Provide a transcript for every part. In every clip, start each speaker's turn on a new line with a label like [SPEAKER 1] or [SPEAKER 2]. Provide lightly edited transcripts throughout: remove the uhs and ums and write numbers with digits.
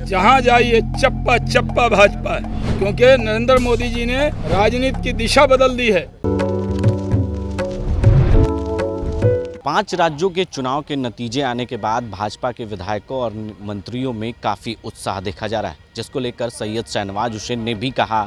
[SPEAKER 1] जहां जाइए चप्पा चप्पा भाजपा है, क्योंकि नरेंद्र मोदी जी ने राजनीति की दिशा बदल दी है।
[SPEAKER 2] 5 राज्यों के चुनाव के नतीजे आने के बाद भाजपा के विधायकों और मंत्रियों में काफ़ी उत्साह देखा जा रहा है, जिसको लेकर सैयद शाहनवाज हुसैन ने भी कहा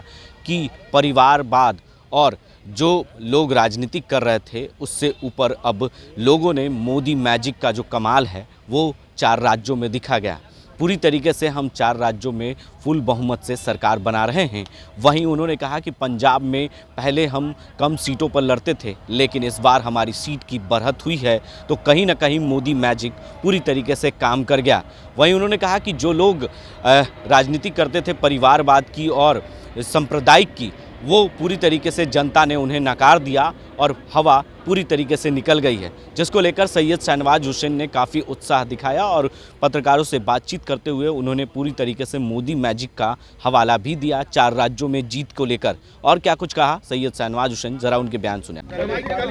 [SPEAKER 2] कि परिवारवाद और जो लोग राजनीति कर रहे थे उससे ऊपर अब लोगों ने मोदी मैजिक का जो कमाल है वो 4 राज्यों में दिखा गया। पूरी तरीके से हम 4 राज्यों में फुल बहुमत से सरकार बना रहे हैं। वहीं उन्होंने कहा कि पंजाब में पहले हम कम सीटों पर लड़ते थे, लेकिन इस बार हमारी सीट की बढ़त हुई है, तो कहीं ना कहीं मोदी मैजिक पूरी तरीके से काम कर गया। वहीं उन्होंने कहा कि जो लोग राजनीति करते थे परिवारवाद की और सांप्रदायिक की, वो पूरी तरीके से जनता ने उन्हें नकार दिया और हवा पूरी तरीके से निकल गई है, जिसको लेकर सैयद शाहनवाज हुसैन ने काफ़ी उत्साह दिखाया और पत्रकारों से बातचीत करते हुए उन्होंने पूरी तरीके से मोदी मैजिक का हवाला भी दिया 4 राज्यों में जीत को लेकर। और क्या कुछ कहा सैयद शाहनवाज हुसैन, जरा उनके बयान सुने।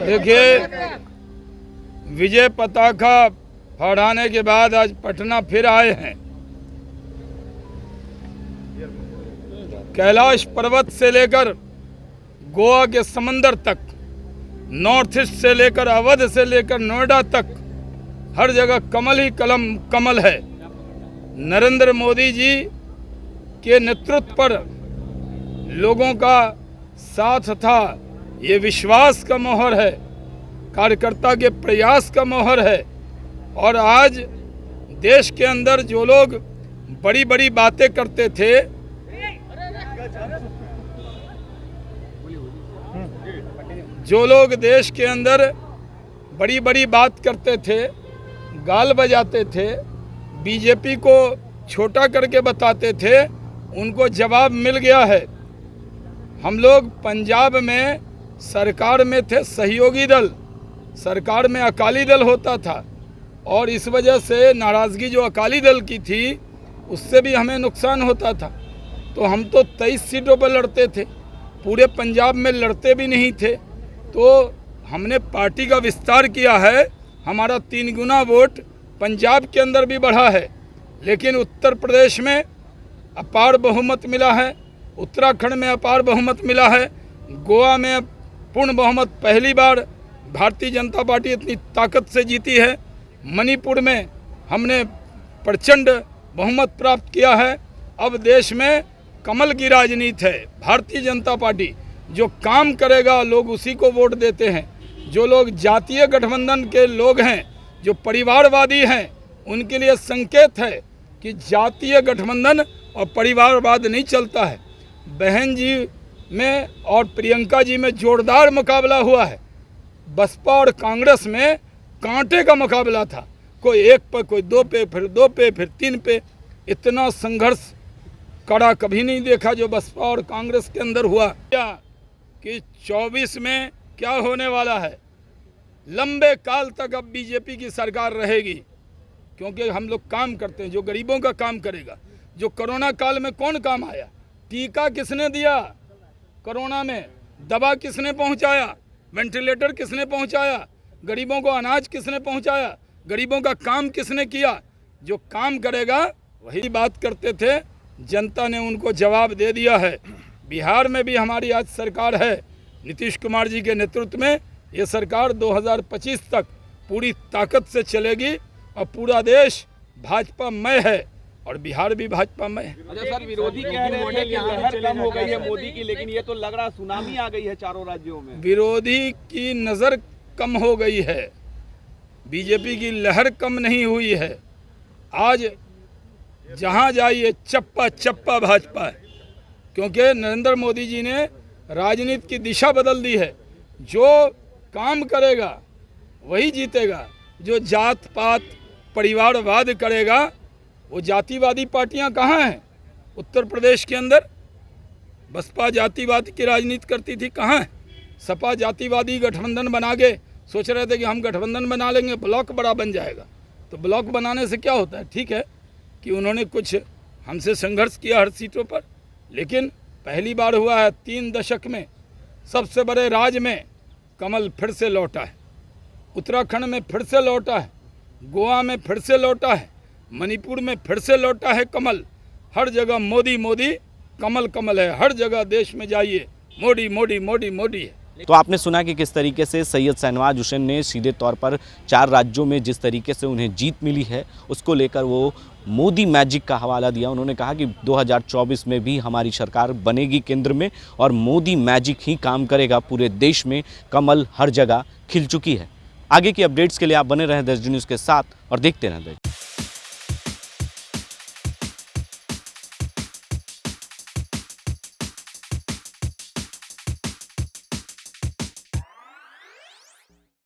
[SPEAKER 1] देखिए, विजय पताका फहराने के बाद आज पटना फिर आए हैं। कैलाश पर्वत से लेकर गोवा के समंदर तक, नॉर्थ ईस्ट से लेकर अवध से लेकर नोएडा तक, हर जगह कमल ही कमल है। नरेंद्र मोदी जी के नेतृत्व पर लोगों का साथ था, ये विश्वास का मोहर है, कार्यकर्ता के प्रयास का मोहर है। और आज देश के अंदर जो लोग बड़ी बड़ी बातें करते थे, जो लोग देश के अंदर बड़ी बड़ी बात करते थे, गाल बजाते थे, बीजेपी को छोटा करके बताते थे, उनको जवाब मिल गया है। हम लोग पंजाब में सरकार में थे सहयोगी दल, सरकार में अकाली दल होता था, और इस वजह से नाराज़गी जो अकाली दल की थी उससे भी हमें नुकसान होता था। तो हम तो 23 सीटों पर लड़ते थे, पूरे पंजाब में लड़ते भी नहीं थे। तो हमने पार्टी का विस्तार किया है, हमारा 3 गुना वोट पंजाब के अंदर भी बढ़ा है। लेकिन उत्तर प्रदेश में अपार बहुमत मिला है, उत्तराखंड में अपार बहुमत मिला है, गोवा में पूर्ण बहुमत पहली बार भारतीय जनता पार्टी इतनी ताकत से जीती है, मणिपुर में हमने प्रचंड बहुमत प्राप्त किया है। अब देश में कमल की राजनीति है। भारतीय जनता पार्टी जो काम करेगा लोग उसी को वोट देते हैं। जो लोग जातीय गठबंधन के लोग हैं, जो परिवारवादी हैं, उनके लिए संकेत है कि जातीय गठबंधन और परिवारवाद नहीं चलता है। बहन जी में और प्रियंका जी में जोरदार मुकाबला हुआ है। बसपा और कांग्रेस में कांटे का मुकाबला था, कोई 1 पे, कोई 2 पे, फिर 2 पे, फिर 3 पे। इतना संघर्ष कड़ा कभी नहीं देखा जो बसपा और कांग्रेस के अंदर हुआ। क्या कि 24 में क्या होने वाला है, लंबे काल तक अब बीजेपी की सरकार रहेगी, क्योंकि हम लोग काम करते हैं, जो गरीबों का काम करेगा। जो कोरोना काल में कौन काम आया, टीका किसने दिया, कोरोना में दवा किसने पहुंचाया, वेंटिलेटर किसने पहुंचाया, गरीबों को अनाज किसने पहुंचाया, गरीबों का काम किसने किया। जो काम करेगा वही बात करते थे, जनता ने उनको जवाब दे दिया है। बिहार में भी हमारी आज सरकार है, नीतीश कुमार जी के नेतृत्व में। ये सरकार 2025 तक पूरी ताकत से चलेगी और पूरा देश भाजपामय है और बिहार भी भाजपामय है।
[SPEAKER 3] अच्छा सर, विरोधी कह रहे थे कि लहर कम हो गई है मोदी की, लेकिन ये तो लग रहा सुनामी आ गई है 4 राज्यों में।
[SPEAKER 1] विरोधी की नज़र कम हो गई है, बीजेपी की लहर कम नहीं हुई है। आज जहां जाइए चप्पा चप्पा भाजपा है, क्योंकि नरेंद्र मोदी जी ने राजनीति की दिशा बदल दी है। जो काम करेगा वही जीतेगा, जो जात पात परिवारवाद करेगा, वो जातिवादी पार्टियां कहाँ हैं उत्तर प्रदेश के अंदर। बसपा जातिवाद की राजनीति करती थी, कहाँ है। सपा जातिवादी गठबंधन बना के सोच रहे थे कि हम गठबंधन बना लेंगे, ब्लॉक बड़ा बन जाएगा। तो ब्लॉक बनाने से क्या होता है, ठीक है कि उन्होंने कुछ हमसे संघर्ष किया हर सीटों पर, लेकिन पहली बार हुआ है 3 दशक में सबसे बड़े राज्य में कमल फिर से लौटा है। उत्तराखंड में फिर से लौटा है, गोवा में फिर से लौटा है, मणिपुर में फिर से लौटा है कमल। हर जगह मोदी मोदी, कमल कमल है, हर जगह देश में जाइए मोदी मोदी मोदी मोदी है।
[SPEAKER 2] तो आपने सुना कि किस तरीके से सैयद शाहनवाज हुसैन ने सीधे तौर पर 4 राज्यों में जिस तरीके से उन्हें जीत मिली है उसको लेकर वो मोदी मैजिक का हवाला दिया। उन्होंने कहा कि 2024 में भी हमारी सरकार बनेगी केंद्र में और मोदी मैजिक ही काम करेगा, पूरे देश में कमल हर जगह खिल चुकी है। आगे की अपडेट्स के लिए आप बने रहें देश न्यूज़ के साथ और देखते रहें।